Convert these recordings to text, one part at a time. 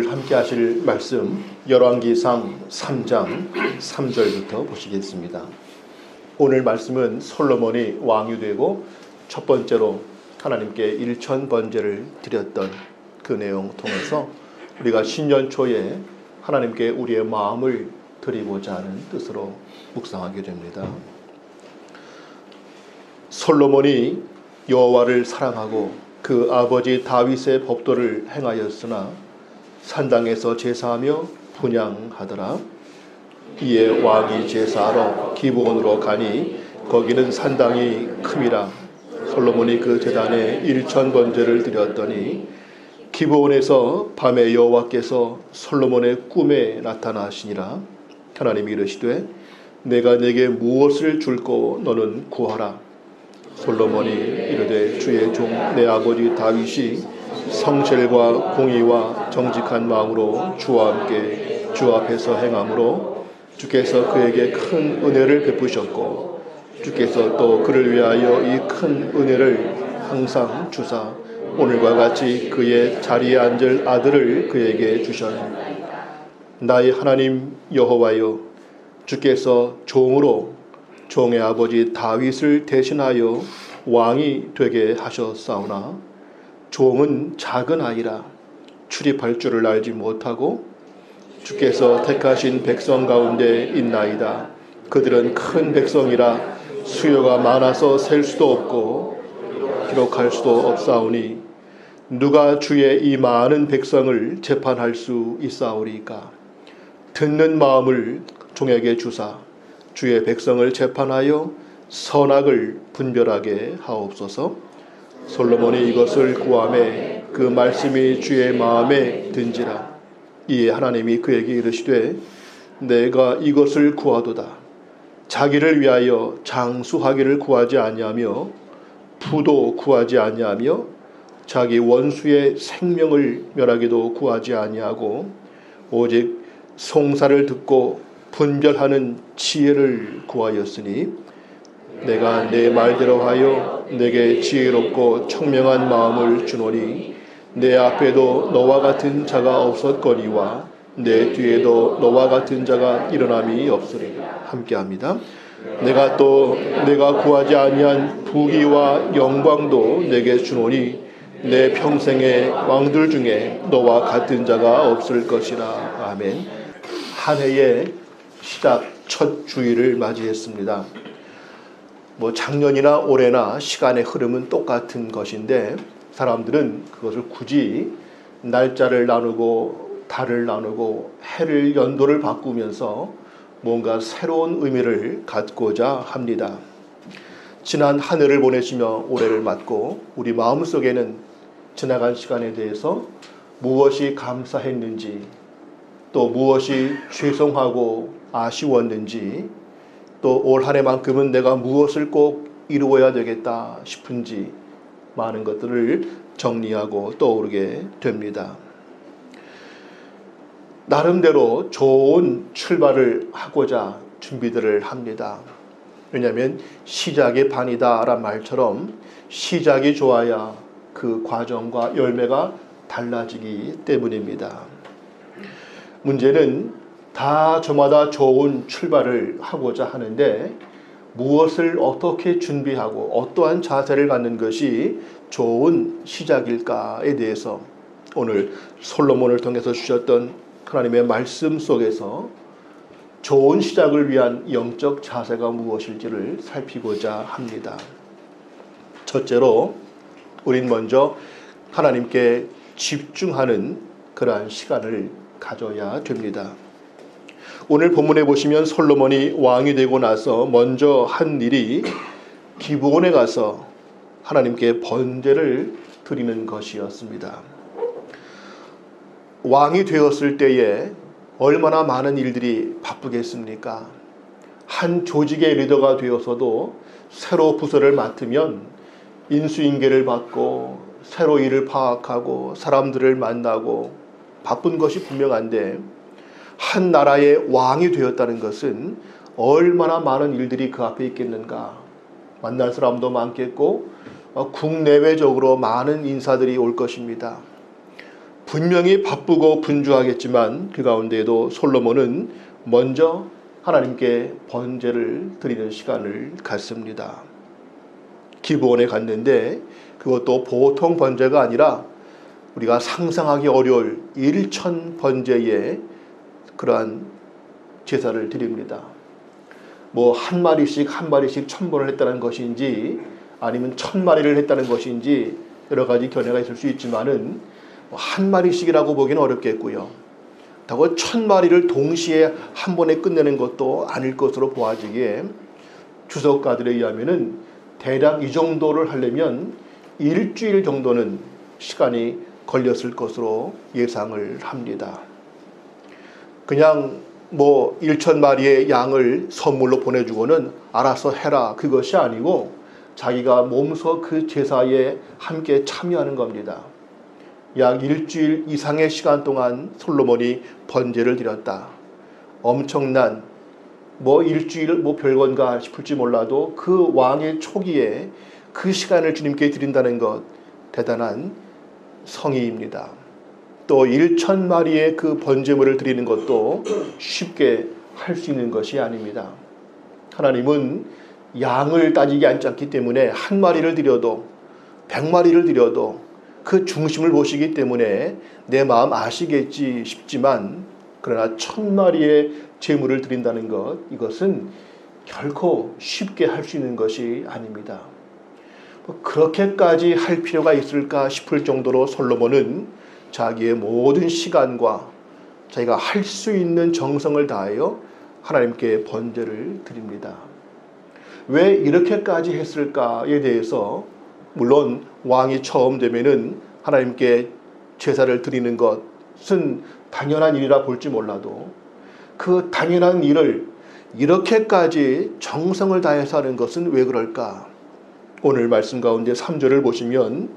오늘 함께 하실 말씀 열왕기상 3장 3절부터 보시겠습니다. 오늘 말씀은 솔로몬이 왕이 되고 첫 번째로 하나님께 일천번제를 드렸던 그 내용 통해서 우리가 신년 초에 하나님께 우리의 마음을 드리고자 하는 뜻으로 묵상하게 됩니다. 솔로몬이 여호와를 사랑하고 그 아버지 다윗의 법도를 행하였으나 산당에서 제사하며 분향하더라. 이에 왕이 제사하러 기브온으로 가니 거기는 산당이 큼이라. 솔로몬이 그 제단에 일천번제를 드렸더니 기브온에서 밤에 여호와께서 솔로몬의 꿈에 나타나시니라. 하나님이 이르시되 내가 내게 무엇을 줄꼬 너는 구하라. 솔로몬이 이르되 주의 종 내 아버지 다윗이 성실과 공의와 정직한 마음으로 주와 함께 주 앞에서 행함으로 주께서 그에게 큰 은혜를 베푸셨고 주께서 또 그를 위하여 이 큰 은혜를 항상 주사 오늘과 같이 그의 자리에 앉을 아들을 그에게 주셨네. 나의 하나님 여호와여, 주께서 종으로 종의 아버지 다윗을 대신하여 왕이 되게 하셨사오나 종은 작은 아이라 출입할 줄을 알지 못하고 주께서 택하신 백성 가운데 있나이다. 그들은 큰 백성이라 수요가 많아서 셀 수도 없고 기록할 수도 없사오니 누가 주의 이 많은 백성을 재판할 수 있사오리까. 듣는 마음을 종에게 주사 주의 백성을 재판하여 선악을 분별하게 하옵소서. 솔로몬이 이것을 구하매 그 말씀이 주의 마음에 든지라. 이에 하나님이 그에게 이르시되 내가 이것을 구하도다. 자기를 위하여 장수하기를 구하지 아니하며 부도 구하지 아니하며 자기 원수의 생명을 멸하기도 구하지 아니하고 오직 송사를 듣고 분별하는 지혜를 구하였으니 내가 내 말대로 하여 내게 지혜롭고 청명한 마음을 주노니 내 앞에도 너와 같은 자가 없었거니와 내 뒤에도 너와 같은 자가 일어남이 없으리. 함께합니다. 내가 구하지 아니한 부귀와 영광도 내게 주노니 내 평생의 왕들 중에 너와 같은 자가 없을 것이라. 아멘. 한 해의 시작 첫 주일을 맞이했습니다. 작년이나 올해나 시간의 흐름은 똑같은 것인데 사람들은 그것을 굳이 날짜를 나누고 달을 나누고 해를 연도를 바꾸면서 뭔가 새로운 의미를 갖고자 합니다. 지난 한 해를 보내시며 올해를 맞고 우리 마음속에는 지나간 시간에 대해서 무엇이 감사했는지 또 무엇이 죄송하고 아쉬웠는지 또 올 한 해만큼은 내가 무엇을 꼭 이루어야 되겠다 싶은지 많은 것들을 정리하고 떠오르게 됩니다. 나름대로 좋은 출발을 하고자 준비들을 합니다. 왜냐하면 시작이 반이다라는 말처럼 시작이 좋아야 그 과정과 열매가 달라지기 때문입니다. 문제는 다 저마다 좋은 출발을 하고자 하는데 무엇을 어떻게 준비하고 어떠한 자세를 갖는 것이 좋은 시작일까에 대해서 오늘 솔로몬을 통해서 주셨던 하나님의 말씀 속에서 좋은 시작을 위한 영적 자세가 무엇일지를 살피고자 합니다. 첫째로 우린 먼저 하나님께 집중하는 그러한 시간을 가져야 됩니다. 오늘 본문에 보시면 솔로몬이 왕이 되고 나서 먼저 한 일이 기브온에 가서 하나님께 번제를 드리는 것이었습니다. 왕이 되었을 때에 얼마나 많은 일들이 바쁘겠습니까? 한 조직의 리더가 되어서도 새로 부서를 맡으면 인수인계를 받고 새로 일을 파악하고 사람들을 만나고 바쁜 것이 분명한데 한 나라의 왕이 되었다는 것은 얼마나 많은 일들이 그 앞에 있겠는가. 만날 사람도 많겠고 국내외적으로 많은 인사들이 올 것입니다. 분명히 바쁘고 분주하겠지만 그 가운데에도 솔로몬은 먼저 하나님께 번제를 드리는 시간을 갖습니다. 기브온에 갔는데 그것도 보통 번제가 아니라 우리가 상상하기 어려울 1,000번제의 그러한 제사를 드립니다. 뭐 한 마리씩 1,000번을 했다는 것인지 아니면 1,000마리를 했다는 것인지 여러 가지 견해가 있을 수 있지만은 한 마리씩이라고 보기는 어렵겠고요. 그렇다고 1,000마리를 동시에 한 번에 끝내는 것도 아닐 것으로 보아지기에 주석가들에 의하면은 대략 이 정도를 하려면 일주일 정도는 시간이 걸렸을 것으로 예상을 합니다. 그냥 뭐 1,000마리의 양을 선물로 보내주고는 알아서 해라 그것이 아니고 자기가 몸소 그 제사에 함께 참여하는 겁니다. 약 일주일 이상의 시간 동안 솔로몬이 번제를 드렸다. 엄청난 뭐 일주일 뭐 별건가 싶을지 몰라도 그 왕의 초기에 그 시간을 주님께 드린다는 것 대단한 성의입니다. 또 1,000마리의 그 번제물을 드리는 것도 쉽게 할 수 있는 것이 아닙니다. 하나님은 양을 따지지 않기 때문에 한 마리를 드려도 100마리를 드려도 그 중심을 보시기 때문에 내 마음 아시겠지 싶지만 그러나 1,000마리의 제물을 드린다는 것 이것은 결코 쉽게 할 수 있는 것이 아닙니다. 그렇게까지 할 필요가 있을까 싶을 정도로 솔로몬은 자기의 모든 시간과 자기가 할 수 있는 정성을 다하여 하나님께 번제를 드립니다. 왜 이렇게까지 했을까에 대해서 물론 왕이 처음 되면은 하나님께 제사를 드리는 것은 당연한 일이라 볼지 몰라도 그 당연한 일을 이렇게까지 정성을 다해서 하는 것은 왜 그럴까? 오늘 말씀 가운데 3절을 보시면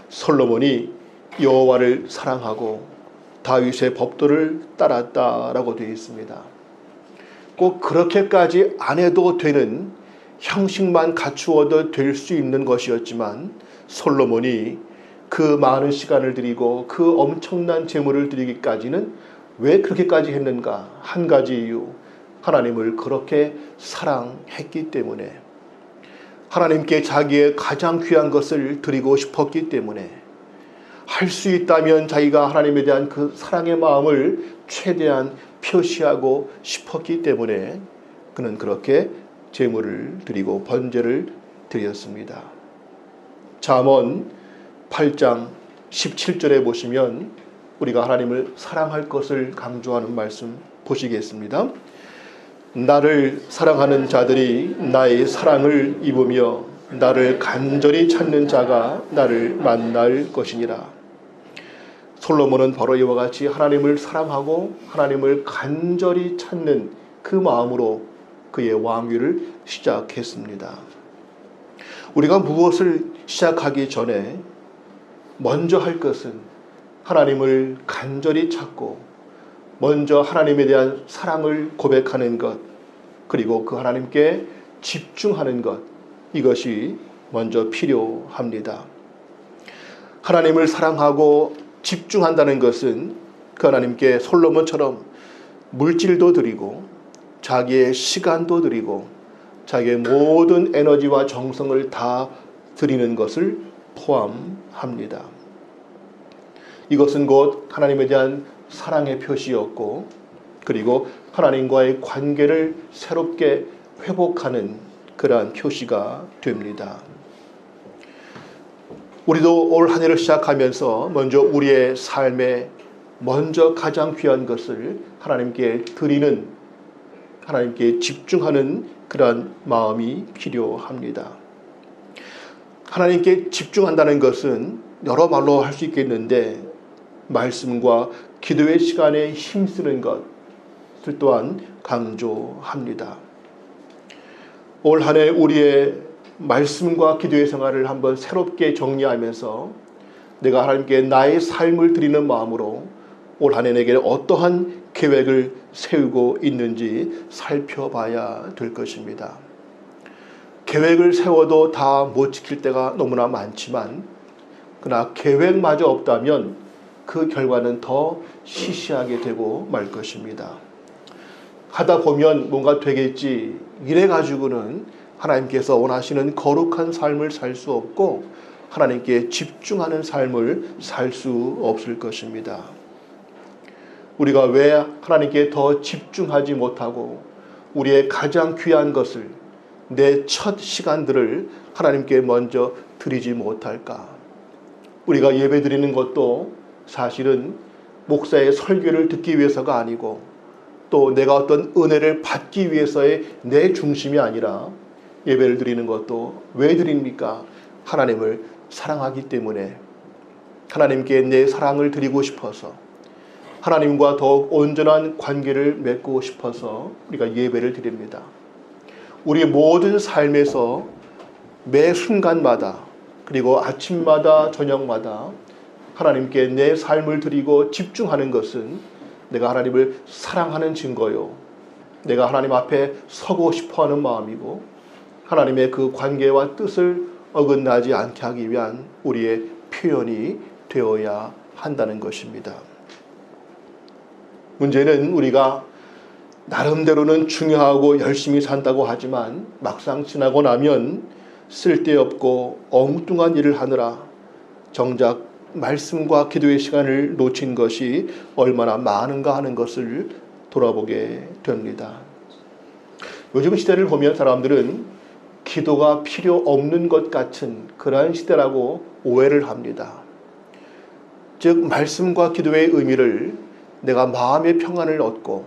솔로몬이 여호와를 사랑하고 다윗의 법도를 따랐다라고 되어 있습니다. 꼭 그렇게까지 안 해도 되는 형식만 갖추어도 될 수 있는 것이었지만 솔로몬이 그 많은 시간을 들이고 그 엄청난 재물을 드리기까지는 왜 그렇게까지 했는가? 한 가지 이유, 하나님을 그렇게 사랑했기 때문에 하나님께 자기의 가장 귀한 것을 드리고 싶었기 때문에 할 수 있다면 자기가 하나님에 대한 그 사랑의 마음을 최대한 표시하고 싶었기 때문에 그는 그렇게 제물을 드리고 번제를 드렸습니다. 잠언 8장 17절에 보시면 우리가 하나님을 사랑할 것을 강조하는 말씀 보시겠습니다. 나를 사랑하는 자들이 나의 사랑을 입으며 나를 간절히 찾는 자가 나를 만날 것이니라. 솔로몬은 바로 이와 같이 하나님을 사랑하고 하나님을 간절히 찾는 그 마음으로 그의 왕위를 시작했습니다. 우리가 무엇을 시작하기 전에 먼저 할 것은 하나님을 간절히 찾고 먼저 하나님에 대한 사랑을 고백하는 것, 그리고 그 하나님께 집중하는 것, 이것이 먼저 필요합니다. 하나님을 사랑하고 집중한다는 것은 그 하나님께 솔로몬처럼 물질도 드리고 자기의 시간도 드리고 자기의 모든 에너지와 정성을 다 드리는 것을 포함합니다. 이것은 곧 하나님에 대한 사랑의 표시였고 그리고 하나님과의 관계를 새롭게 회복하는 그러한 표시가 됩니다. 우리도 올 한 해를 시작하면서 먼저 우리의 삶에 먼저 가장 귀한 것을 하나님께 드리는, 하나님께 집중하는 그러한 마음이 필요합니다. 하나님께 집중한다는 것은 여러 말로 할 수 있겠는데 말씀과 기도의 시간에 힘쓰는 것을 또한 강조합니다. 올 한 해 우리의 말씀과 기도의 생활을 한번 새롭게 정리하면서 내가 하나님께 나의 삶을 드리는 마음으로 올 한 해 내게 어떠한 계획을 세우고 있는지 살펴봐야 될 것입니다. 계획을 세워도 다 못 지킬 때가 너무나 많지만 그러나 계획마저 없다면 그 결과는 더 시시하게 되고 말 것입니다. 하다 보면 뭔가 되겠지 이래 가지고는 하나님께서 원하시는 거룩한 삶을 살 수 없고 하나님께 집중하는 삶을 살 수 없을 것입니다. 우리가 왜 하나님께 더 집중하지 못하고 우리의 가장 귀한 것을 내 첫 시간들을 하나님께 먼저 드리지 못할까? 우리가 예배 드리는 것도 사실은 목사의 설교를 듣기 위해서가 아니고 또 내가 어떤 은혜를 받기 위해서의 내 중심이 아니라 예배를 드리는 것도 왜 드립니까? 하나님을 사랑하기 때문에 하나님께 내 사랑을 드리고 싶어서 하나님과 더욱 온전한 관계를 맺고 싶어서 우리가 예배를 드립니다. 우리 모든 삶에서 매 순간마다 그리고 아침마다 저녁마다 하나님께 내 삶을 드리고 집중하는 것은 내가 하나님을 사랑하는 증거요. 내가 하나님 앞에 서고 싶어하는 마음이고 하나님의 그 관계와 뜻을 어긋나지 않게 하기 위한 우리의 표현이 되어야 한다는 것입니다. 문제는 우리가 나름대로는 중요하고 열심히 산다고 하지만 막상 지나고 나면 쓸데없고 엉뚱한 일을 하느라 정작 말씀과 기도의 시간을 놓친 것이 얼마나 많은가 하는 것을 돌아보게 됩니다. 요즘 시대를 보면 사람들은 기도가 필요 없는 것 같은 그러한 시대라고 오해를 합니다. 즉 말씀과 기도의 의미를 내가 마음의 평안을 얻고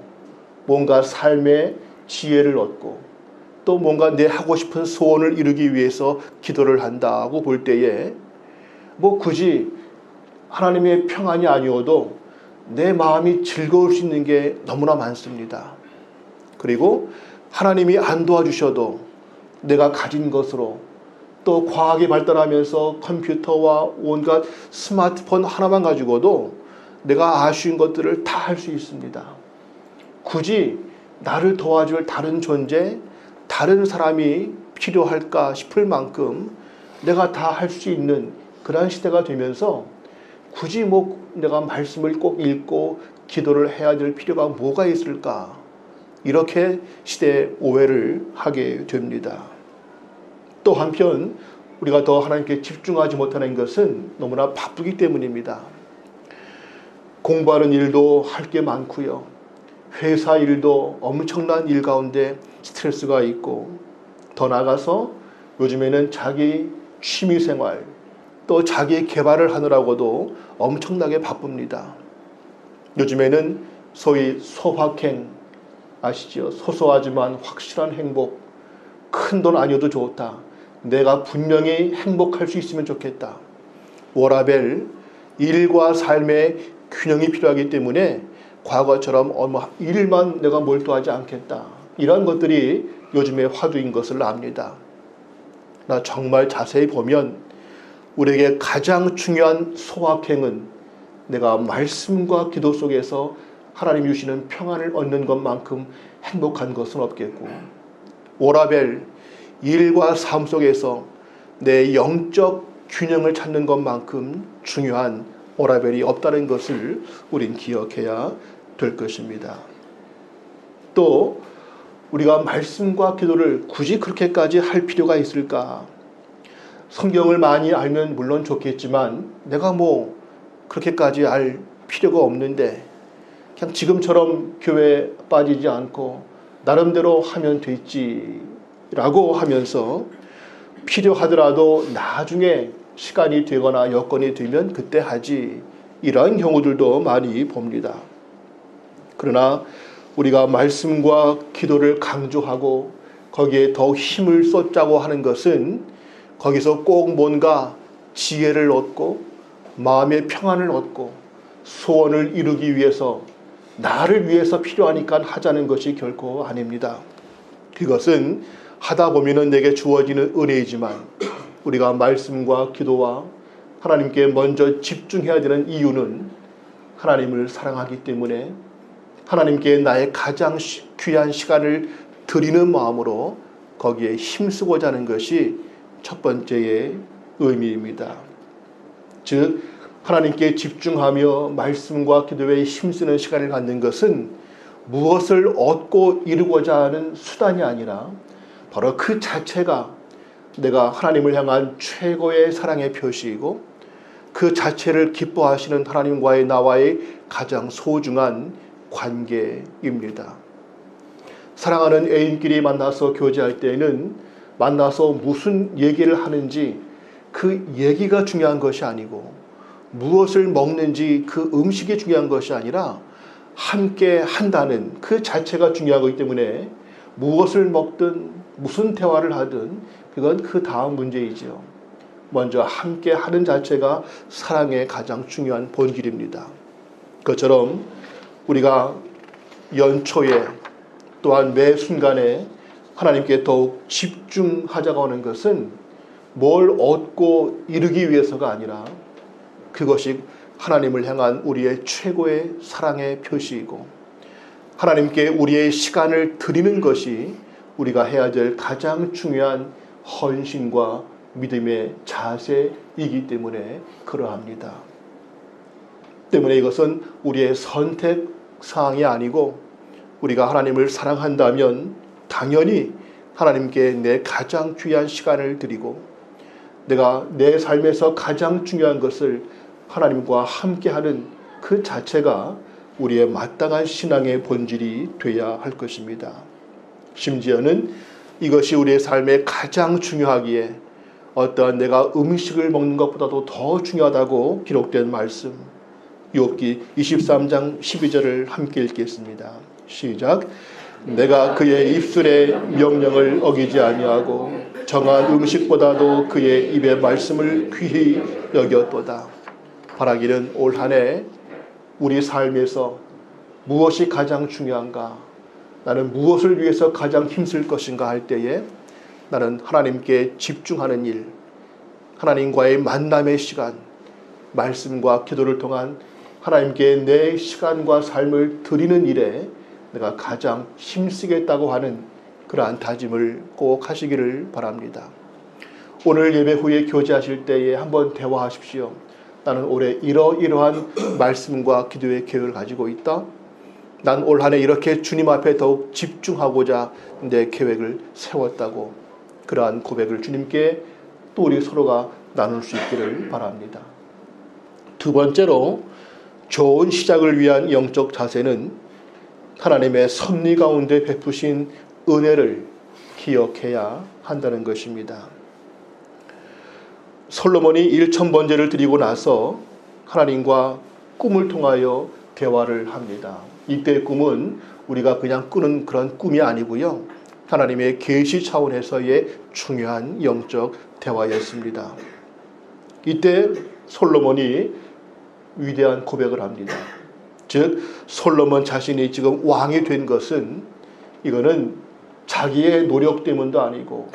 뭔가 삶의 지혜를 얻고 또 뭔가 내 하고 싶은 소원을 이루기 위해서 기도를 한다고 볼 때에 뭐 굳이 하나님의 평안이 아니어도 내 마음이 즐거울 수 있는 게 너무나 많습니다. 그리고 하나님이 안 도와주셔도 내가 가진 것으로 또 과학이 발달하면서 컴퓨터와 온갖 스마트폰 하나만 가지고도 내가 아쉬운 것들을 다 할 수 있습니다. 굳이 나를 도와줄 다른 존재, 다른 사람이 필요할까 싶을 만큼 내가 다 할 수 있는 그러한 시대가 되면서 굳이 뭐 내가 말씀을 꼭 읽고 기도를 해야 될 필요가 뭐가 있을까? 이렇게 시대의 오해를 하게 됩니다. 또 한편 우리가 더 하나님께 집중하지 못하는 것은 너무나 바쁘기 때문입니다. 공부하는 일도 할 게 많고요. 회사 일도 엄청난 일 가운데 스트레스가 있고 더 나아가서 요즘에는 자기 취미생활 또 자기 개발을 하느라고도 엄청나게 바쁩니다. 요즘에는 소위 소확행 아시죠? 소소하지만 확실한 행복, 큰 돈 아니어도 좋다. 내가 분명히 행복할 수 있으면 좋겠다. 워라밸, 일과 삶의 균형이 필요하기 때문에 과거처럼 일만 내가 몰두하지 않겠다. 이런 것들이 요즘의 화두인 것을 압니다. 나 정말 자세히 보면 우리에게 가장 중요한 소확행은 내가 말씀과 기도 속에서 하나님 주시는 평안을 얻는 것만큼 행복한 것은 없겠고, 워라밸, 일과 삶 속에서 내 영적 균형을 찾는 것만큼 중요한 워라밸이 없다는 것을 우린 기억해야 될 것입니다. 또 우리가 말씀과 기도를 굳이 그렇게까지 할 필요가 있을까? 성경을 많이 알면 물론 좋겠지만 내가 뭐 그렇게까지 알 필요가 없는데 그냥 지금처럼 교회에 빠지지 않고 나름대로 하면 됐지라고 하면서 필요하더라도 나중에 시간이 되거나 여건이 되면 그때 하지, 이러한 경우들도 많이 봅니다. 그러나 우리가 말씀과 기도를 강조하고 거기에 더 힘을 쏟자고 하는 것은 거기서 꼭 뭔가 지혜를 얻고 마음의 평안을 얻고 소원을 이루기 위해서 나를 위해서 필요하니까 하자는 것이 결코 아닙니다. 그것은 하다 보면 내게 주어지는 은혜이지만 우리가 말씀과 기도와 하나님께 먼저 집중해야 되는 이유는 하나님을 사랑하기 때문에 하나님께 나의 가장 귀한 시간을 드리는 마음으로 거기에 힘쓰고자 하는 것이 첫 번째의 의미입니다. 즉 하나님께 집중하며 말씀과 기도에 힘쓰는 시간을 갖는 것은 무엇을 얻고 이루고자 하는 수단이 아니라 바로 그 자체가 내가 하나님을 향한 최고의 사랑의 표시이고 그 자체를 기뻐하시는 하나님과의 나와의 가장 소중한 관계입니다. 사랑하는 애인끼리 만나서 교제할 때에는 만나서 무슨 얘기를 하는지 그 얘기가 중요한 것이 아니고 무엇을 먹는지 그 음식이 중요한 것이 아니라 함께 한다는 그 자체가 중요한 것이기 때문에 무엇을 먹든 무슨 대화를 하든 그건 그 다음 문제이죠. 먼저 함께 하는 자체가 사랑의 가장 중요한 본질입니다. 그것처럼 우리가 연초에 또한 매 순간에 하나님께 더욱 집중하자고 하는 것은 뭘 얻고 이루기 위해서가 아니라 그것이 하나님을 향한 우리의 최고의 사랑의 표시이고 하나님께 우리의 시간을 드리는 것이 우리가 해야 될 가장 중요한 헌신과 믿음의 자세이기 때문에 그러합니다. 때문에 이것은 우리의 선택 사항이 아니고 우리가 하나님을 사랑한다면 당연히 하나님께 내 가장 귀한 시간을 드리고 내가 내 삶에서 가장 중요한 것을 하나님과 함께하는 그 자체가 우리의 마땅한 신앙의 본질이 되어야 할 것입니다. 심지어는 이것이 우리의 삶에 가장 중요하기에 어떠한 내가 음식을 먹는 것보다도 더 중요하다고 기록된 말씀 욥기 23장 12절을 함께 읽겠습니다. 시작. 내가 그의 입술의 명령을 어기지 아니하고 정한 음식보다도 그의 입의 말씀을 귀히 여겼도다. 바라기는 올 한 해 우리 삶에서 무엇이 가장 중요한가? 나는 무엇을 위해서 가장 힘쓸 것인가 할 때에 나는 하나님께 집중하는 일, 하나님과의 만남의 시간, 말씀과 기도를 통한 하나님께 내 시간과 삶을 드리는 일에 내가 가장 힘쓰겠다고 하는 그러한 다짐을 꼭 하시기를 바랍니다. 오늘 예배 후에 교제하실 때에 한번 대화하십시오. 나는 올해 이러이러한 말씀과 기도의 계획을 가지고 있다. 난 올 한 해 이렇게 주님 앞에 더욱 집중하고자 내 계획을 세웠다고 그러한 고백을 주님께 또 우리 서로가 나눌 수 있기를 바랍니다. 두 번째로 좋은 시작을 위한 영적 자세는 하나님의 섭리 가운데 베푸신 은혜를 기억해야 한다는 것입니다. 솔로몬이 1000번제를 드리고 나서 하나님과 꿈을 통하여 대화를 합니다. 이때의 꿈은 우리가 그냥 꾸는 그런 꿈이 아니고요. 하나님의 계시 차원에서의 중요한 영적 대화였습니다. 이때 솔로몬이 위대한 고백을 합니다. 즉 솔로몬 자신이 지금 왕이 된 것은 이거는 자기의 노력 때문도 아니고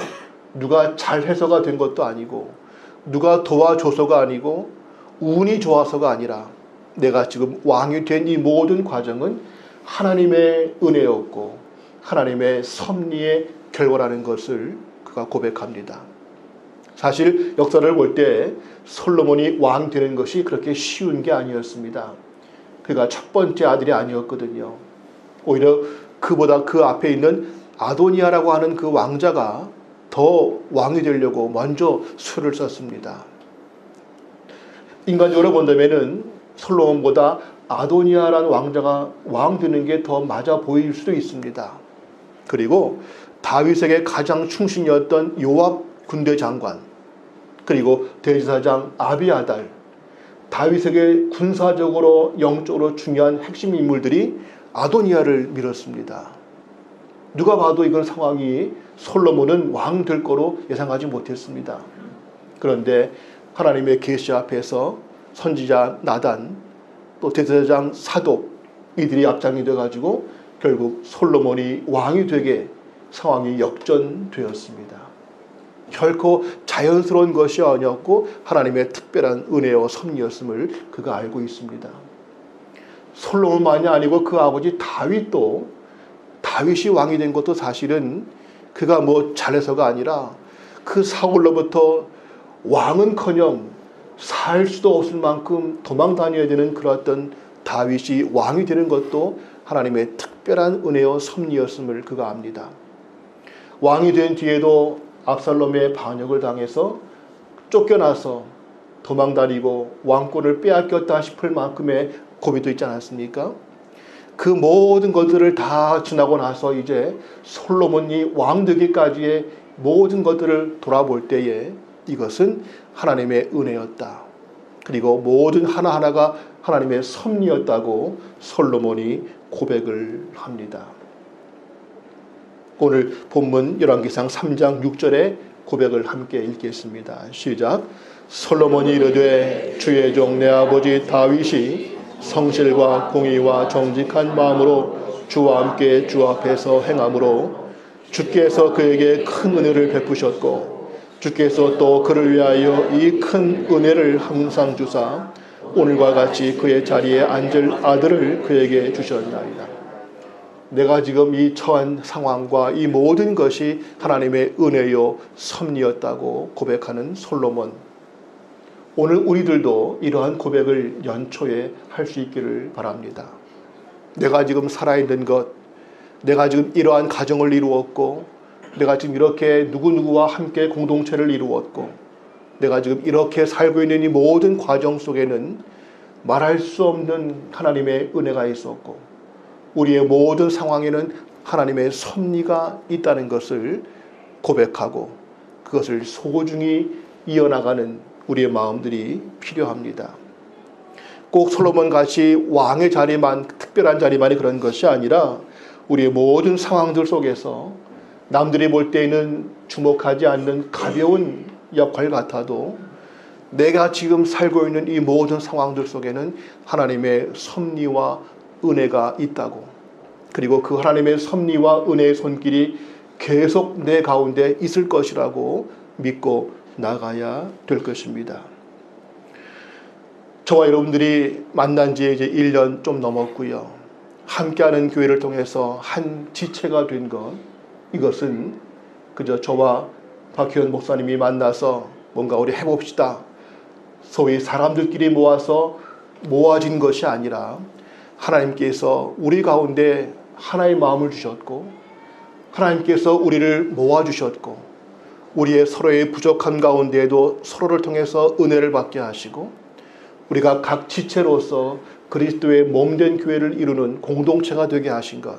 누가 잘해서가 된 것도 아니고 누가 도와줘서가 아니고 운이 좋아서가 아니라 내가 지금 왕이 된 이 모든 과정은 하나님의 은혜였고 하나님의 섭리의 결과라는 것을 그가 고백합니다. 사실 역사를 볼 때 솔로몬이 왕 되는 것이 그렇게 쉬운 게 아니었습니다. 그가 첫 번째 아들이 아니었거든요. 오히려 그보다 그 앞에 있는 아도니아라고 하는 그 왕자가 더 왕이 되려고 먼저 수를 썼습니다. 인간적으로 본다면은 솔로몬보다 아도니아라는 왕자가 왕 되는 게 더 맞아 보일 수도 있습니다. 그리고 다윗에게 가장 충신이었던 요압 군대 장관, 그리고 대제사장 아비아달, 다윗에게 군사적으로 영적으로 중요한 핵심 인물들이 아도니아를 밀었습니다. 누가 봐도 이건 상황이 솔로몬은 왕 될 거로 예상하지 못했습니다. 그런데 하나님의 계시 앞에서 선지자 나단 또 대제사장 사독 이들이 앞장이 돼가지고 결국 솔로몬이 왕이 되게 상황이 역전되었습니다. 결코 자연스러운 것이 아니었고 하나님의 특별한 은혜와 섭리였음을 그가 알고 있습니다. 솔로몬만이 아니고 그 아버지 다윗도 다윗이 왕이 된 것도 사실은 그가 뭐 잘해서가 아니라 그 사울로부터 왕은커녕 살 수도 없을 만큼 도망 다녀야 되는 그런 다윗이 왕이 되는 것도 하나님의 특별한 은혜와 섭리였음을 그가 압니다. 왕이 된 뒤에도 압살롬의 반역을 당해서 쫓겨나서 도망다니고 왕권을 빼앗겼다 싶을 만큼의 고비도 있지 않았습니까? 그 모든 것들을 다 지나고 나서 이제 솔로몬이 왕 되기까지의 모든 것들을 돌아볼 때에 이것은 하나님의 은혜였다. 그리고 모든 하나하나가 하나님의 섭리였다고 솔로몬이 고백을 합니다. 오늘 본문 열왕기상 3장 6절의 고백을 함께 읽겠습니다. 시작. 솔로몬이 이르되 주의 종 내 아버지 다윗이 성실과 공의와 정직한 마음으로 주와 함께 주 앞에서 행함으로 주께서 그에게 큰 은혜를 베푸셨고 주께서 또 그를 위하여 이 큰 은혜를 항상 주사 오늘과 같이 그의 자리에 앉을 아들을 그에게 주셨나이다. 내가 지금 이 처한 상황과 이 모든 것이 하나님의 은혜요 섭리였다고 고백하는 솔로몬. 오늘 우리들도 이러한 고백을 연초에 할 수 있기를 바랍니다. 내가 지금 살아있는 것, 내가 지금 이러한 가정을 이루었고, 내가 지금 이렇게 누구누구와 함께 공동체를 이루었고, 내가 지금 이렇게 살고 있는 이 모든 과정 속에는 말할 수 없는 하나님의 은혜가 있었고, 우리의 모든 상황에는 하나님의 섭리가 있다는 것을 고백하고 그것을 소중히 이어나가는 우리의 마음들이 필요합니다. 꼭 솔로몬 같이 왕의 자리만, 특별한 자리만이 그런 것이 아니라 우리의 모든 상황들 속에서 남들이 볼 때에는 주목하지 않는 가벼운 역할 같아도 내가 지금 살고 있는 이 모든 상황들 속에는 하나님의 섭리와 은혜가 있다고, 그리고 그 하나님의 섭리와 은혜의 손길이 계속 내 가운데 있을 것이라고 믿고 나가야 될 것입니다. 저와 여러분들이 만난 지 이제 1년 좀 넘었고요. 함께하는 교회를 통해서 한 지체가 된 것, 이것은 그저 저와 박희원 목사님이 만나서 뭔가 우리 해봅시다, 소위 사람들끼리 모아진 것이 아니라 하나님께서 우리 가운데 하나의 마음을 주셨고, 하나님께서 우리를 모아주셨고, 우리의 서로의 부족한 가운데에도 서로를 통해서 은혜를 받게 하시고, 우리가 각 지체로서 그리스도의 몸된 교회를 이루는 공동체가 되게 하신 것.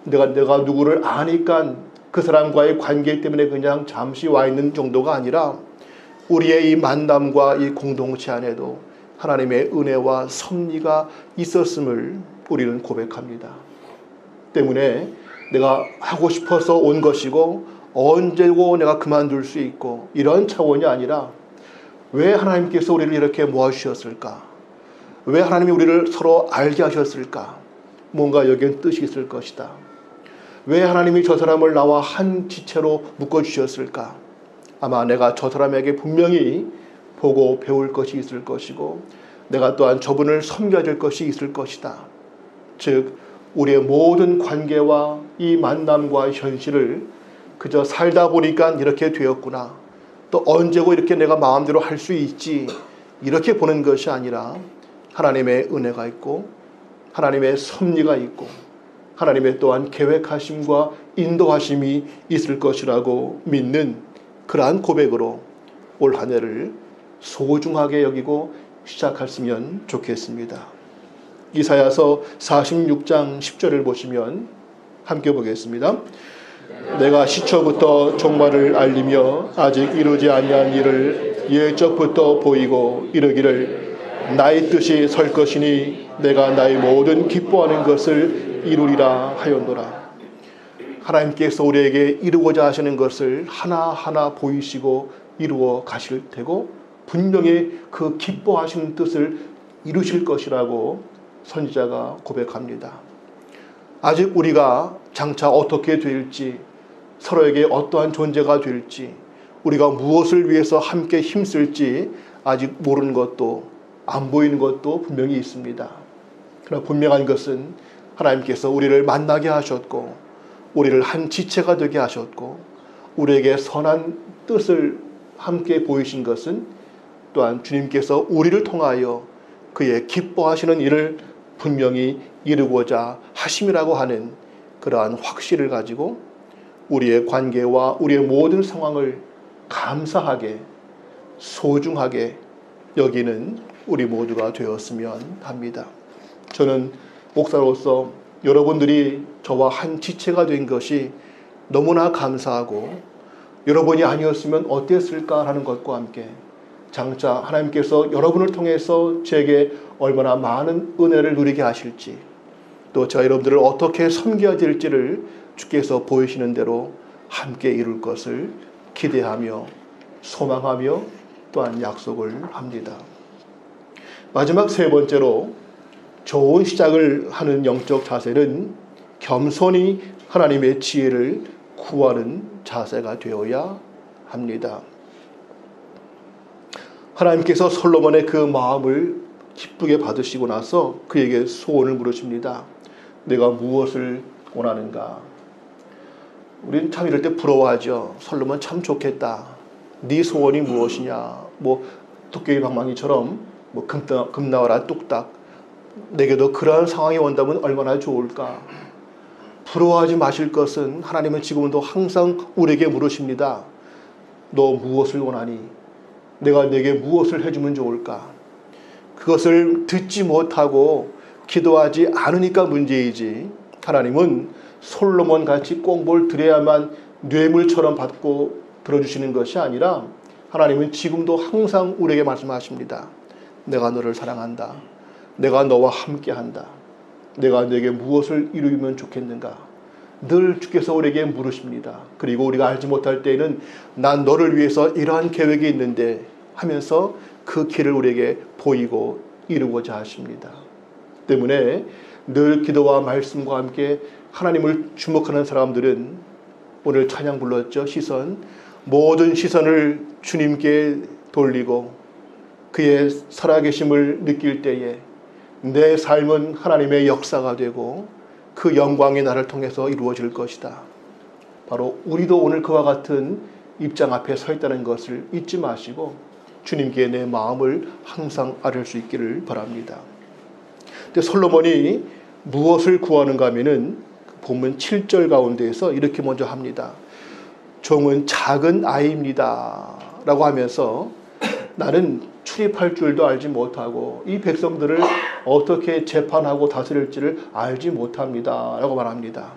내가 누구를 아니까 그 사람과의 관계 때문에 그냥 잠시 와 있는 정도가 아니라 우리의 이 만남과 이 공동체 안에도 하나님의 은혜와 섭리가 있었음을 우리는 고백합니다. 때문에 내가 하고 싶어서 온 것이고 언제고 내가 그만둘 수 있고 이런 차원이 아니라 왜 하나님께서 우리를 이렇게 모아주셨을까? 왜 하나님이 우리를 서로 알게 하셨을까? 뭔가 여기엔 뜻이 있을 것이다. 왜 하나님이 저 사람을 나와 한 지체로 묶어주셨을까? 아마 내가 저 사람에게 분명히 보고 배울 것이 있을 것이고 내가 또한 저분을 섬겨야 될 것이 있을 것이다. 즉 우리의 모든 관계와 이 만남과 현실을 그저 살다 보니까 이렇게 되었구나, 또 언제고 이렇게 내가 마음대로 할 수 있지, 이렇게 보는 것이 아니라 하나님의 은혜가 있고 하나님의 섭리가 있고 하나님의 또한 계획하심과 인도하심이 있을 것이라고 믿는 그러한 고백으로 올 한 해를 소중하게 여기고 시작했으면 좋겠습니다. 이사야서 46장 10절을 보시면 함께 보겠습니다. 내가 시초부터 종말을 알리며 아직 이루지 아니한 일을 예적부터 보이고 이르기를 나의 뜻이 설 것이니 내가 나의 모든 기뻐하는 것을 이루리라 하였노라. 하나님께서 우리에게 이루고자 하시는 것을 하나하나 보이시고 이루어 가실 테고 분명히 그 기뻐하시는 뜻을 이루실 것이라고 선지자가 고백합니다. 아직 우리가 장차 어떻게 될지, 서로에게 어떠한 존재가 될지, 우리가 무엇을 위해서 함께 힘쓸지 아직 모르는 것도 안 보이는 것도 분명히 있습니다. 그러나 분명한 것은 하나님께서 우리를 만나게 하셨고 우리를 한 지체가 되게 하셨고 우리에게 선한 뜻을 함께 보이신 것은 또한 주님께서 우리를 통하여 그의 기뻐하시는 일을 분명히 이루고자 하심이라고 하는 그러한 확신을 가지고 우리의 관계와 우리의 모든 상황을 감사하게 소중하게 여기는 우리 모두가 되었으면 합니다. 저는 목사로서 여러분들이 저와 한 지체가 된 것이 너무나 감사하고 여러분이 아니었으면 어땠을까 하는 것과 함께 장차 하나님께서 여러분을 통해서 제게 얼마나 많은 은혜를 누리게 하실지 또 제가 여러분들을 어떻게 섬겨야 될지를 주께서 보이시는 대로 함께 이룰 것을 기대하며 소망하며 또한 약속을 합니다. 마지막 세 번째로 좋은 시작을 하는 영적 자세는 겸손히 하나님의 지혜를 구하는 자세가 되어야 합니다. 하나님께서 솔로몬의 그 마음을 기쁘게 받으시고 나서 그에게 소원을 물으십니다. 내가 무엇을 원하는가? 우리는 참 이럴 때 부러워하죠. 솔로몬 참 좋겠다. 네 소원이 무엇이냐? 도깨비 방망이처럼 금 나와라 뚝딱. 내게도 그러한 상황이 온다면 얼마나 좋을까? 부러워하지 마실 것은 하나님은 지금도 항상 우리에게 물으십니다. 너 무엇을 원하니? 내가 내게 무엇을 해주면 좋을까? 그것을 듣지 못하고 기도하지 않으니까 문제이지 하나님은 솔로몬 같이 꼭 뭘 드려야만 뇌물처럼 받고 들어주시는 것이 아니라 하나님은 지금도 항상 우리에게 말씀하십니다. 내가 너를 사랑한다. 내가 너와 함께한다. 내가 내게 무엇을 이루면 좋겠는가? 늘 주께서 우리에게 물으십니다. 그리고 우리가 알지 못할 때에는 난 너를 위해서 이러한 계획이 있는데 하면서 그 길을 우리에게 보이고 이루고자 하십니다. 때문에 늘 기도와 말씀과 함께 하나님을 주목하는 사람들은 오늘 찬양 불렀죠. 모든 시선을 주님께 돌리고 그의 살아계심을 느낄 때에 내 삶은 하나님의 역사가 되고 그 영광이 나를 통해서 이루어질 것이다. 바로 우리도 오늘 그와 같은 입장 앞에 서 있다는 것을 잊지 마시고 주님께 내 마음을 항상 아뢰 수 있기를 바랍니다. 근데 솔로몬이 무엇을 구하는가 하면은 본문 7절 가운데에서 이렇게 먼저 합니다. 종은 작은 아이입니다 라고 하면서 나는 출입할 줄도 알지 못하고 이 백성들을 어떻게 재판하고 다스릴지를 알지 못합니다 라고 말합니다.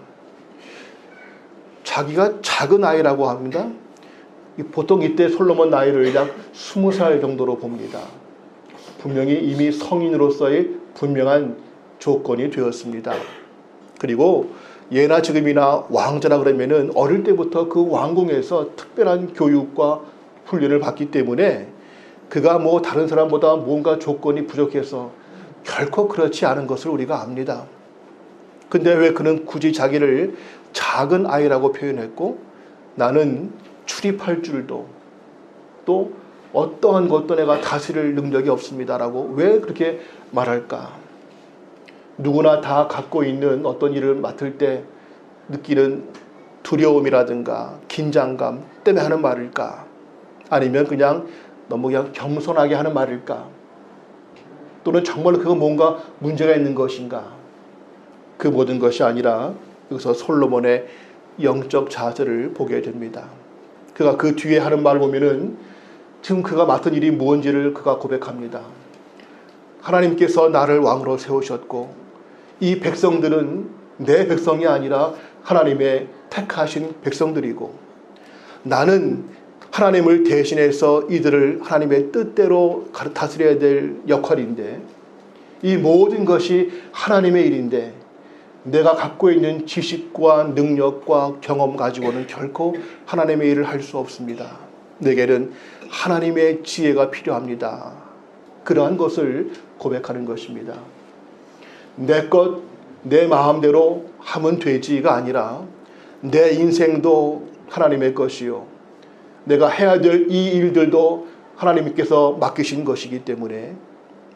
자기가 작은 아이라고 합니다. 보통 이때 솔로몬 나이를 약 20살 정도로 봅니다. 분명히 이미 성인으로서의 분명한 조건이 되었습니다. 그리고 예나 지금이나 왕자라 그러면은 어릴 때부터 그 왕궁에서 특별한 교육과 훈련을 받기 때문에 그가 다른 사람보다 뭔가 조건이 부족해서 결코 그렇지 않은 것을 우리가 압니다. 근데 왜 그는 굳이 자기를 작은 아이라고 표현했고 나는 출입할 줄도 또 어떠한 것도 내가 다스릴 능력이 없습니다라고 왜 그렇게 말할까? 누구나 다 갖고 있는 어떤 일을 맡을 때 느끼는 두려움이라든가 긴장감 때문에 하는 말일까? 아니면 너무 겸손하게 하는 말일까? 또는 정말 그거 뭔가 문제가 있는 것인가? 그 모든 것이 아니라 여기서 솔로몬의 영적 자세를 보게 됩니다. 그가 그 뒤에 하는 말을 보면은 지금 그가 맡은 일이 무엇인지를 그가 고백합니다. 하나님께서 나를 왕으로 세우셨고 이 백성들은 내 백성이 아니라 하나님의 택하신 백성들이고 나는 하나님을 대신해서 이들을 하나님의 뜻대로 다스려야 될 역할인데 이 모든 것이 하나님의 일인데 내가 갖고 있는 지식과 능력과 경험 가지고는 결코 하나님의 일을 할 수 없습니다. 내게는 하나님의 지혜가 필요합니다. 그러한 것을 고백하는 것입니다. 내 것, 내 마음대로 하면 되지가 아니라 내 인생도 하나님의 것이요. 내가 해야 될 이 일들도 하나님께서 맡기신 것이기 때문에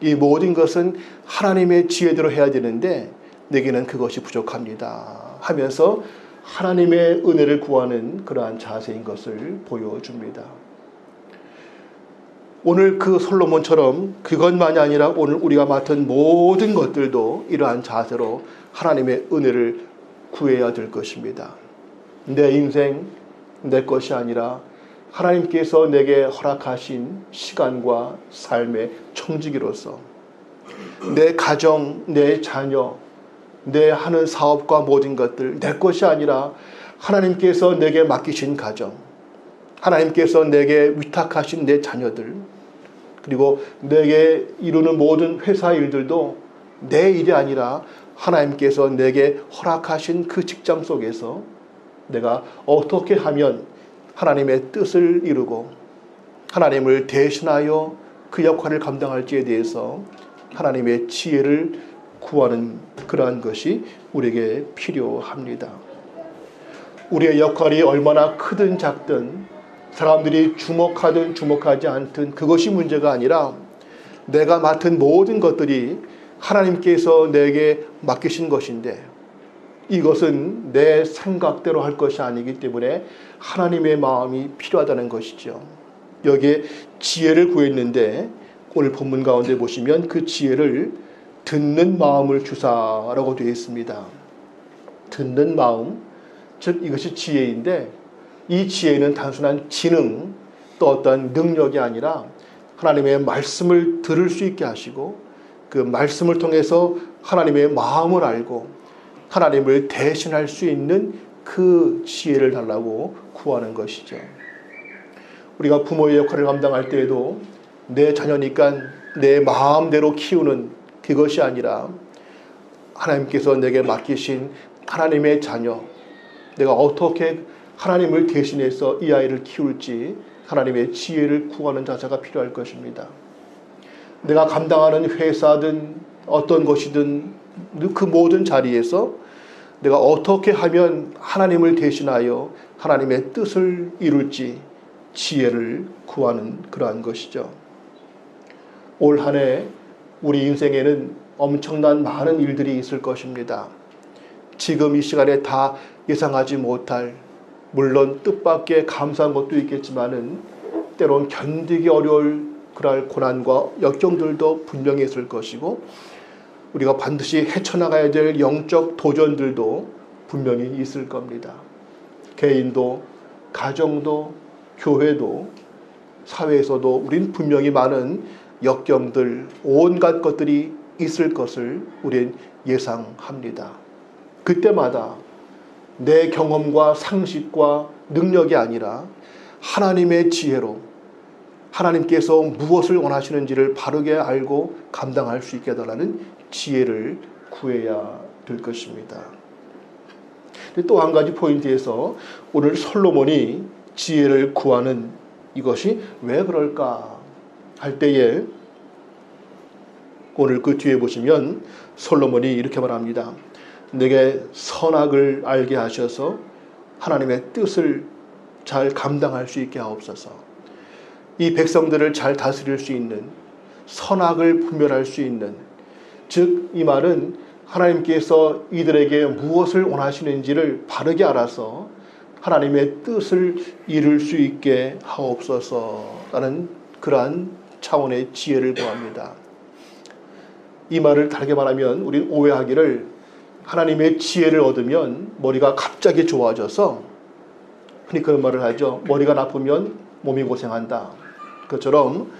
이 모든 것은 하나님의 지혜대로 해야 되는데 내게는 그것이 부족합니다 하면서 하나님의 은혜를 구하는 그러한 자세인 것을 보여줍니다. 오늘 그 솔로몬처럼 그것만이 아니라 오늘 우리가 맡은 모든 것들도 이러한 자세로 하나님의 은혜를 구해야 될 것입니다. 내 인생 내 것이 아니라 하나님께서 내게 허락하신 시간과 삶의 청지기로서 내 가정, 내 자녀, 내 하는 사업과 모든 것들 내 것이 아니라 하나님께서 내게 맡기신 가정, 하나님께서 내게 위탁하신 내 자녀들, 그리고 내게 이루는 모든 회사 일들도 내 일이 아니라 하나님께서 내게 허락하신 그 직장 속에서 내가 어떻게 하면 하나님의 뜻을 이루고 하나님을 대신하여 그 역할을 감당할지에 대해서 하나님의 지혜를 구하는 그러한 것이 우리에게 필요합니다. 우리의 역할이 얼마나 크든 작든 사람들이 주목하든 주목하지 않든 그것이 문제가 아니라 내가 맡은 모든 것들이 하나님께서 내게 맡기신 것인데 이것은 내 생각대로 할 것이 아니기 때문에 하나님의 마음이 필요하다는 것이죠. 여기에 지혜를 구했는데 오늘 본문 가운데 보시면 그 지혜를 듣는 마음을 주사라고 되어 있습니다. 듣는 마음, 즉 이것이 지혜인데 이 지혜는 단순한 지능 또 어떤 능력이 아니라 하나님의 말씀을 들을 수 있게 하시고 그 말씀을 통해서 하나님의 마음을 알고 하나님을 대신할 수 있는 그 지혜를 달라고 구하는 것이죠. 우리가 부모의 역할을 감당할 때에도 내 자녀니까 내 마음대로 키우는 그것이 아니라 하나님께서 내게 맡기신 하나님의 자녀, 내가 어떻게 하나님을 대신해서 이 아이를 키울지 하나님의 지혜를 구하는 자세가 필요할 것입니다. 내가 감당하는 회사든 어떤 것이든 그 모든 자리에서 내가 어떻게 하면 하나님을 대신하여 하나님의 뜻을 이룰지 지혜를 구하는 그러한 것이죠. 올 한 해 우리 인생에는 엄청난 많은 일들이 있을 것입니다. 지금 이 시간에 다 예상하지 못할, 물론 뜻밖의 감사한 것도 있겠지만은 때론 견디기 어려울 그럴 고난과 역경들도 분명히 있을 것이고 우리가 반드시 헤쳐나가야 될 영적 도전들도 분명히 있을 겁니다. 개인도, 가정도, 교회도, 사회에서도 우린 분명히 많은 역경들, 온갖 것들이 있을 것을 우린 예상합니다. 그때마다 내 경험과 상식과 능력이 아니라 하나님의 지혜로 하나님께서 무엇을 원하시는지를 바르게 알고 감당할 수 있게 해달라는 지혜를 구해야 될 것입니다. 또 한 가지 포인트에서 오늘 솔로몬이 지혜를 구하는 이것이 왜 그럴까 할 때에 오늘 그 뒤에 보시면 솔로몬이 이렇게 말합니다. 내게 선악을 알게 하셔서 하나님의 뜻을 잘 감당할 수 있게 하옵소서. 이 백성들을 잘 다스릴 수 있는, 선악을 분별할 수 있는, 즉 이 말은 하나님께서 이들에게 무엇을 원하시는지를 바르게 알아서 하나님의 뜻을 이룰 수 있게 하옵소서라는 그러한 차원의 지혜를 구합니다. 이 말을 다르게 말하면 우리는 오해하기를 하나님의 지혜를 얻으면 머리가 갑자기 좋아져서 흔히 그런 말을 하죠. 머리가 나쁘면 몸이 고생한다. 그것처럼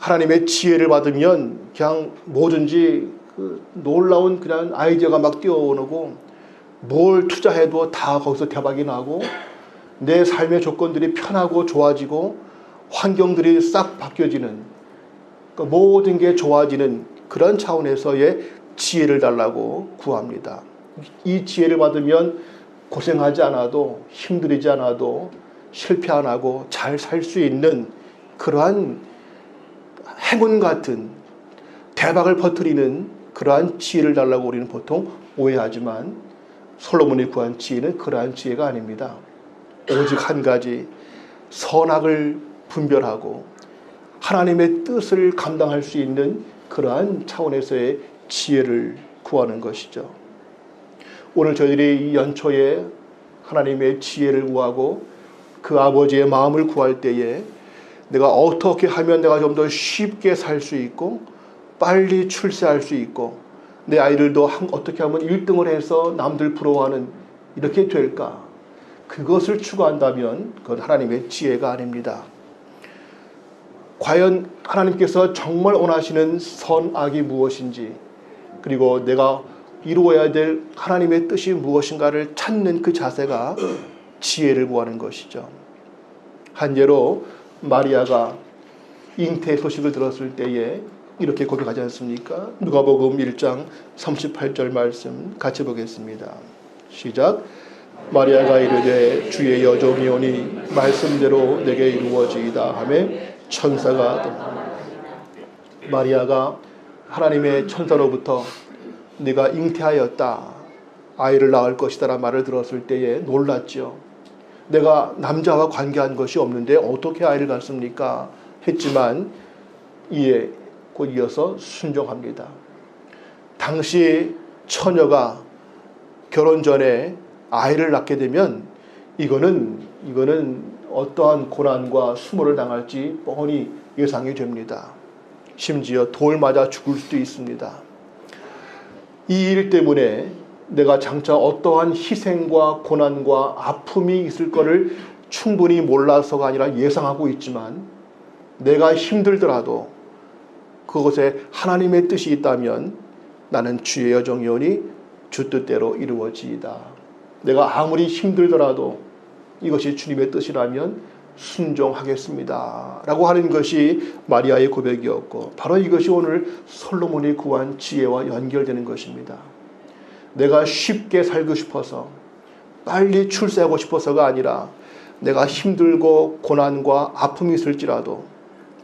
하나님의 지혜를 받으면 그냥 뭐든지 그 놀라운 그냥 아이디어가 막 뛰어오르고 뭘 투자해도 다 거기서 대박이 나고 내 삶의 조건들이 편하고 좋아지고 환경들이 싹 바뀌어지는 그러니까 모든 게 좋아지는 그런 차원에서의 지혜를 달라고 구합니다. 이 지혜를 받으면 고생하지 않아도 힘들이지 않아도 실패 안 하고 잘 살 수 있는 그러한 행운 같은 대박을 퍼뜨리는 그러한 지혜를 달라고 우리는 보통 오해하지만 솔로몬이 구한 지혜는 그러한 지혜가 아닙니다. 오직 한 가지, 선악을 분별하고 하나님의 뜻을 감당할 수 있는 그러한 차원에서의 지혜를 구하는 것이죠. 오늘 저희들이 이 연초에 하나님의 지혜를 구하고 그 아버지의 마음을 구할 때에 내가 어떻게 하면 내가 좀 더 쉽게 살 수 있고 빨리 출세할 수 있고 내 아이들도 어떻게 하면 1등을 해서 남들 부러워하는 이렇게 될까? 그것을 추구한다면 그건 하나님의 지혜가 아닙니다. 과연 하나님께서 정말 원하시는 선악이 무엇인지, 그리고 내가 이루어야 될 하나님의 뜻이 무엇인가를 찾는 그 자세가 지혜를 구하는 것이죠. 한 예로 마리아가 잉태 소식을 들었을 때에 이렇게 고백하지 않습니까? 누가복음 1장 38절 말씀 같이 보겠습니다. 시작. 마리아가 이르되 주의 여종이오니 말씀대로 내게 이루어지이다 하며 천사가, 마리아가 하나님의 천사로부터 네가 잉태하였다, 아이를 낳을 것이다 라는 말을 들었을 때에 놀랐죠. 내가 남자와 관계한 것이 없는데 어떻게 아이를 갖습니까? 했지만 이에 곧 이어서 순종합니다. 당시 처녀가 결혼 전에 아이를 낳게 되면 이거는 어떠한 고난과 수모를 당할지 뻔히 예상이 됩니다. 심지어 돌 맞아 죽을 수도 있습니다. 이 일 때문에 내가 장차 어떠한 희생과 고난과 아픔이 있을 것을 충분히 몰라서가 아니라 예상하고 있지만, 내가 힘들더라도 그곳에 하나님의 뜻이 있다면 나는 주의 여종이오니 주 뜻대로 이루어지이다. 내가 아무리 힘들더라도 이것이 주님의 뜻이라면 순종하겠습니다 라고 하는 것이 마리아의 고백이었고, 바로 이것이 오늘 솔로몬이 구한 지혜와 연결되는 것입니다. 내가 쉽게 살고 싶어서 빨리 출세하고 싶어서가 아니라 내가 힘들고 고난과 아픔이 있을지라도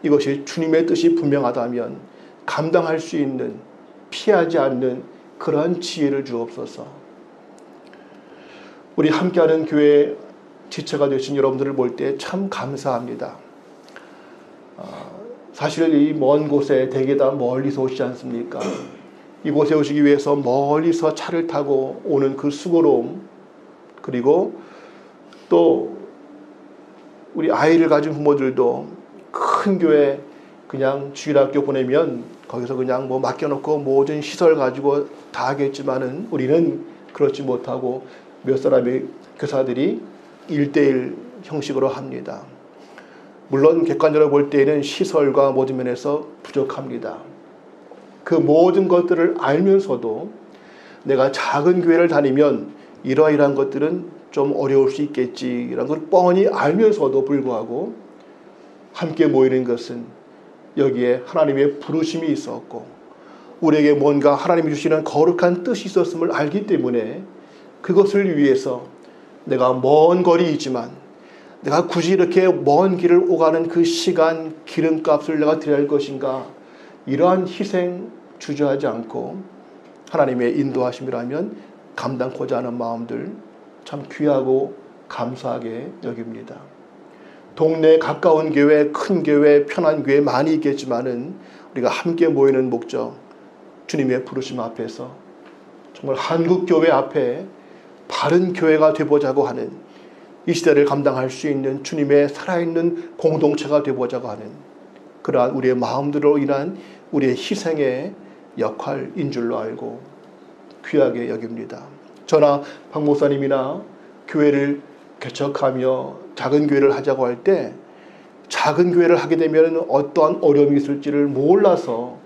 이것이 주님의 뜻이 분명하다면 감당할 수 있는, 피하지 않는 그러한 지혜를 주옵소서. 우리 함께하는 교회 지체가 되신 여러분들을 볼 때 참 감사합니다. 사실 이 먼 곳에 대개 다 멀리서 오시지 않습니까? 이곳에 오시기 위해서 멀리서 차를 타고 오는 그 수고로움, 그리고 또 우리 아이를 가진 부모들도 큰 교회 그냥 주일학교 보내면 거기서 그냥 뭐 맡겨놓고 모든 시설 가지고 다 하겠지만은 우리는 그렇지 못하고 몇 사람의 교사들이 1:1 형식으로 합니다. 물론 객관적으로 볼 때에는 시설과 모든 면에서 부족합니다. 그 모든 것들을 알면서도 내가 작은 교회를 다니면 이러이러한 것들은 좀 어려울 수 있겠지라는 걸 뻔히 알면서도 불구하고 함께 모이는 것은 여기에 하나님의 부르심이 있었고 우리에게 뭔가 하나님이 주시는 거룩한 뜻이 있었음을 알기 때문에 그것을 위해서 내가 먼 거리이지만 내가 굳이 이렇게 먼 길을 오가는 그 시간, 기름값을 내가 드려야 할 것인가, 이러한 희생 주저하지 않고 하나님의 인도하심이라면 감당코자 하는 마음들 참 귀하고 감사하게 여깁니다. 동네 가까운 교회, 큰 교회, 편한 교회 많이 있겠지만은 우리가 함께 모이는 목적, 주님의 부르심 앞에서 정말 한국교회 앞에 바른 교회가 되보자고 하는, 이 시대를 감당할 수 있는 주님의 살아있는 공동체가 되보자고 하는 그러한 우리의 마음들로 인한 우리의 희생의 역할인 줄로 알고 귀하게 여깁니다. 저나 박 목사님이나 교회를 개척하며 작은 교회를 하자고 할 때 작은 교회를 하게 되면 어떠한 어려움이 있을지를 몰라서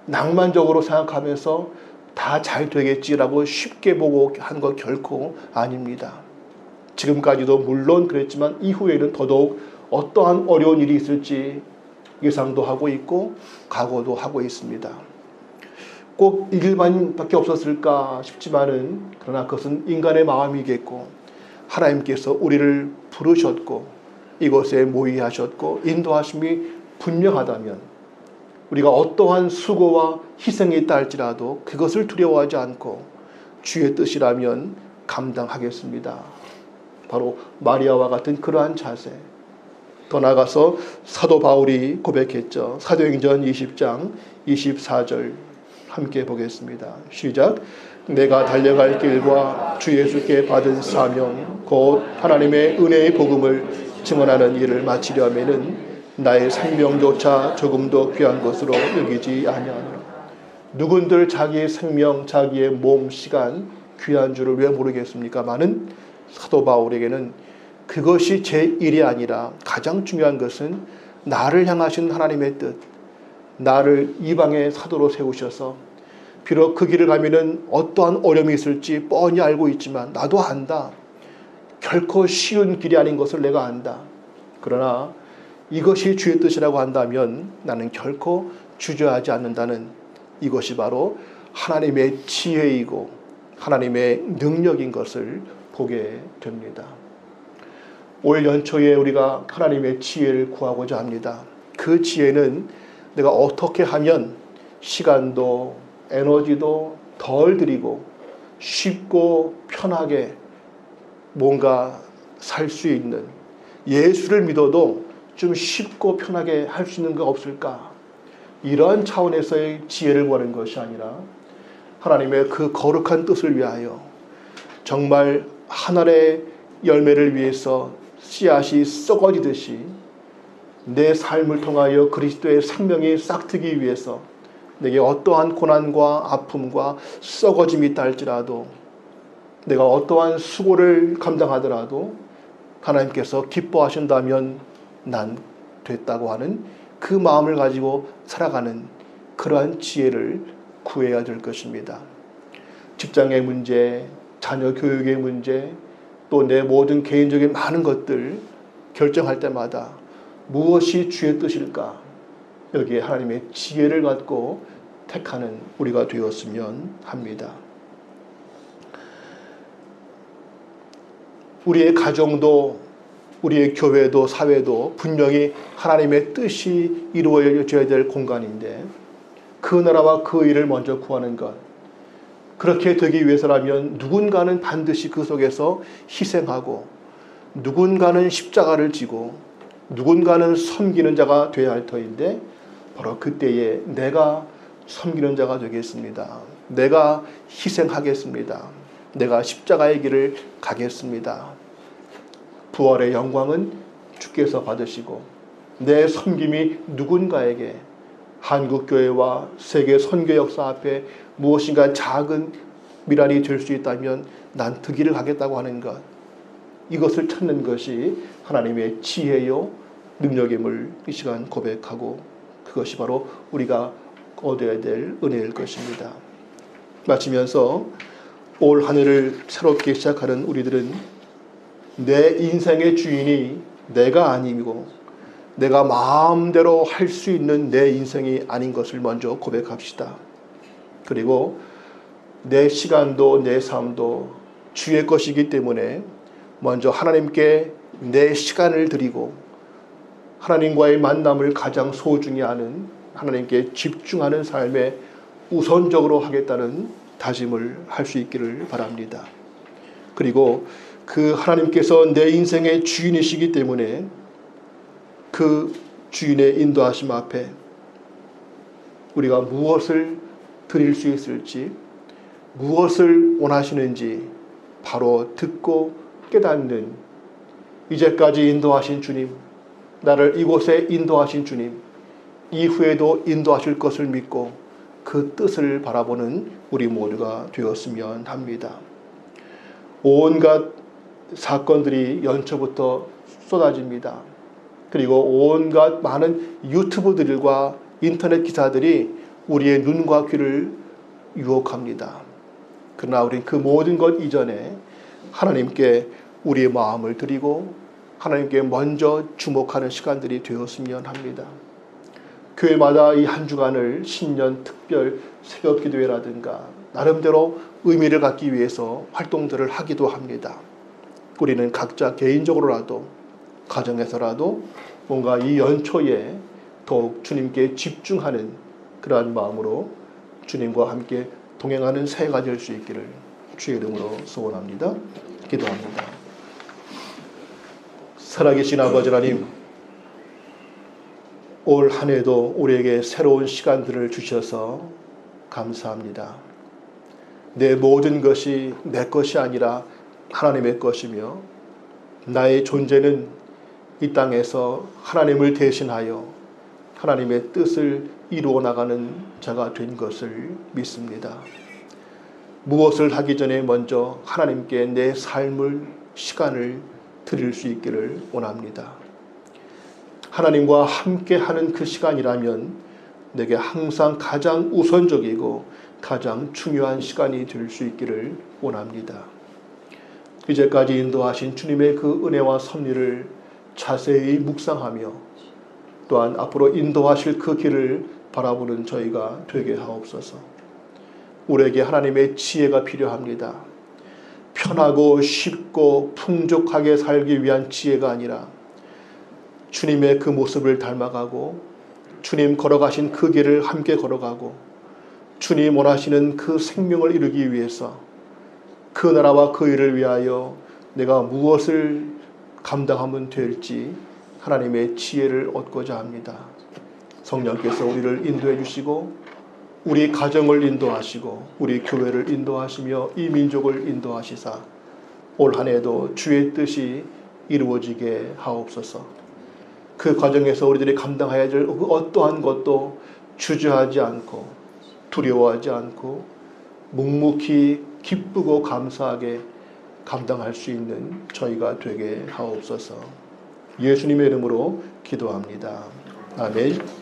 낭만적으로 생각하면서 다 잘 되겠지라고 쉽게 보고 한 것 결코 아닙니다. 지금까지도 물론 그랬지만 이후에는 더더욱 어떠한 어려운 일이 있을지 예상도 하고 있고 각오도 하고 있습니다. 꼭 이 길만밖에 없었을까 싶지만은 그러나 그것은 인간의 마음이겠고 하나님께서 우리를 부르셨고 이곳에 모의하셨고 인도하심이 분명하다면 우리가 어떠한 수고와 희생이 있다 할지라도 그것을 두려워하지 않고 주의 뜻이라면 감당하겠습니다. 바로 마리아와 같은 그러한 자세. 더 나아가서 사도 바울이 고백했죠. 사도행전 20장 24절 함께 보겠습니다. 시작. 내가 달려갈 길과 주 예수께 받은 사명 곧 하나님의 은혜의 복음을 증언하는 일을 마치려면은 나의 생명조차 조금도 귀한 것으로 여기지 아니하노라. 누군들 자기의 생명, 자기의 몸, 시간 귀한 줄을 왜 모르겠습니까? 많은 사도 바울에게는 그것이 제 일이 아니라 가장 중요한 것은 나를 향하신 하나님의 뜻, 나를 이방의 사도로 세우셔서 비록 그 길을 가면은 어떠한 어려움이 있을지 뻔히 알고 있지만 나도 안다. 결코 쉬운 길이 아닌 것을 내가 안다. 그러나 이것이 주의 뜻이라고 한다면 나는 결코 주저하지 않는다는, 이것이 바로 하나님의 지혜이고 하나님의 능력인 것을 보게 됩니다. 올 연초에 우리가 하나님의 지혜를 구하고자 합니다. 그 지혜는 내가 어떻게 하면 시간도 에너지도 덜 들이고 쉽고 편하게 뭔가 살 수 있는, 예수를 믿어도 좀 쉽고 편하게 할 수 있는 거 없을까? 이러한 차원에서의 지혜를 구하는 것이 아니라 하나님의 그 거룩한 뜻을 위하여 정말 하늘의 열매를 위해서 씨앗이 썩어지듯이 내 삶을 통하여 그리스도의 생명이 싹트기 위해서 내게 어떠한 고난과 아픔과 썩어짐이 있다 할지라도, 내가 어떠한 수고를 감당하더라도 하나님께서 기뻐하신다면 난 됐다고 하는 그 마음을 가지고 살아가는 그러한 지혜를 구해야 될 것입니다. 직장의 문제, 자녀 교육의 문제, 또 내 모든 개인적인 많은 것들 결정할 때마다 무엇이 주의 뜻일까? 여기에 하나님의 지혜를 갖고 택하는 우리가 되었으면 합니다. 우리의 가정도, 우리의 교회도, 사회도 분명히 하나님의 뜻이 이루어져야 될 공간인데 그 나라와 그 일을 먼저 구하는 것, 그렇게 되기 위해서라면 누군가는 반드시 그 속에서 희생하고 누군가는 십자가를 지고 누군가는 섬기는 자가 되어야 할 터인데, 바로 그때에 내가 섬기는 자가 되겠습니다. 내가 희생하겠습니다. 내가 십자가의 길을 가겠습니다. 부활의 영광은 주께서 받으시고 내 섬김이 누군가에게, 한국교회와 세계 선교 역사 앞에 무엇인가 작은 미랄이 될 수 있다면 난 그 길을 가겠다고 하는 것, 이것을 찾는 것이 하나님의 지혜요 능력임을 이 시간 고백하고, 그것이 바로 우리가 얻어야 될 은혜일 것입니다. 마치면서 올 한 해를 새롭게 시작하는 우리들은 내 인생의 주인이 내가 아니고 내가 마음대로 할 수 있는 내 인생이 아닌 것을 먼저 고백합시다. 그리고 내 시간도 내 삶도 주의 것이기 때문에 먼저 하나님께 내 시간을 드리고 하나님과의 만남을 가장 소중히 하는, 하나님께 집중하는 삶에 우선적으로 하겠다는 다짐을 할 수 있기를 바랍니다. 그리고 그 하나님께서 내 인생의 주인이시기 때문에 그 주인의 인도하심 앞에 우리가 무엇을 드릴 수 있을지, 무엇을 원하시는지 바로 듣고 깨닫는, 이제까지 인도하신 주님, 나를 이곳에 인도하신 주님, 이후에도 인도하실 것을 믿고 그 뜻을 바라보는 우리 모두가 되었으면 합니다. 온갖 사건들이 연초부터 쏟아집니다. 그리고 온갖 많은 유튜브들과 인터넷 기사들이 우리의 눈과 귀를 유혹합니다. 그러나 우리는 그 모든 것 이전에 하나님께 우리의 마음을 드리고 하나님께 먼저 주목하는 시간들이 되었으면 합니다. 교회마다 이 한 주간을 신년 특별 새벽 기도회라든가 나름대로 의미를 갖기 위해서 활동들을 하기도 합니다. 우리는 각자 개인적으로라도 가정에서라도 뭔가 이 연초에 더욱 주님께 집중하는 그러한 마음으로 주님과 함께 동행하는 새해가 될 수 있기를 주의 이름으로 소원합니다. 기도합니다. 살아계신 아버지 하나님, 올 한 해도 우리에게 새로운 시간들을 주셔서 감사합니다. 내 모든 것이 내 것이 아니라 하나님의 것이며 나의 존재는 이 땅에서 하나님을 대신하여 하나님의 뜻을 이루어 나가는 자가 된 것을 믿습니다. 무엇을 하기 전에 먼저 하나님께 내 삶을, 시간을 드릴 수 있기를 원합니다. 하나님과 함께하는 그 시간이라면 내게 항상 가장 우선적이고 가장 중요한 시간이 될 수 있기를 원합니다. 이제까지 인도하신 주님의 그 은혜와 섭리를 자세히 묵상하며 또한 앞으로 인도하실 그 길을 바라보는 저희가 되게 하옵소서. 우리에게 하나님의 지혜가 필요합니다. 편하고 쉽고 풍족하게 살기 위한 지혜가 아니라 주님의 그 모습을 닮아가고 주님 걸어가신 그 길을 함께 걸어가고 주님 원하시는 그 생명을 이루기 위해서 그 나라와 그 일을 위하여 내가 무엇을 감당하면 될지 하나님의 지혜를 얻고자 합니다. 성령께서 우리를 인도해 주시고 우리 가정을 인도하시고 우리 교회를 인도하시며 이 민족을 인도하시사 올 한 해도 주의 뜻이 이루어지게 하옵소서. 그 과정에서 우리들이 감당해야 될 그 어떠한 것도 주저하지 않고 두려워하지 않고 묵묵히 기쁘고 감사하게 감당할 수 있는 저희가 되게 하옵소서. 예수님의 이름으로 기도합니다. 아멘.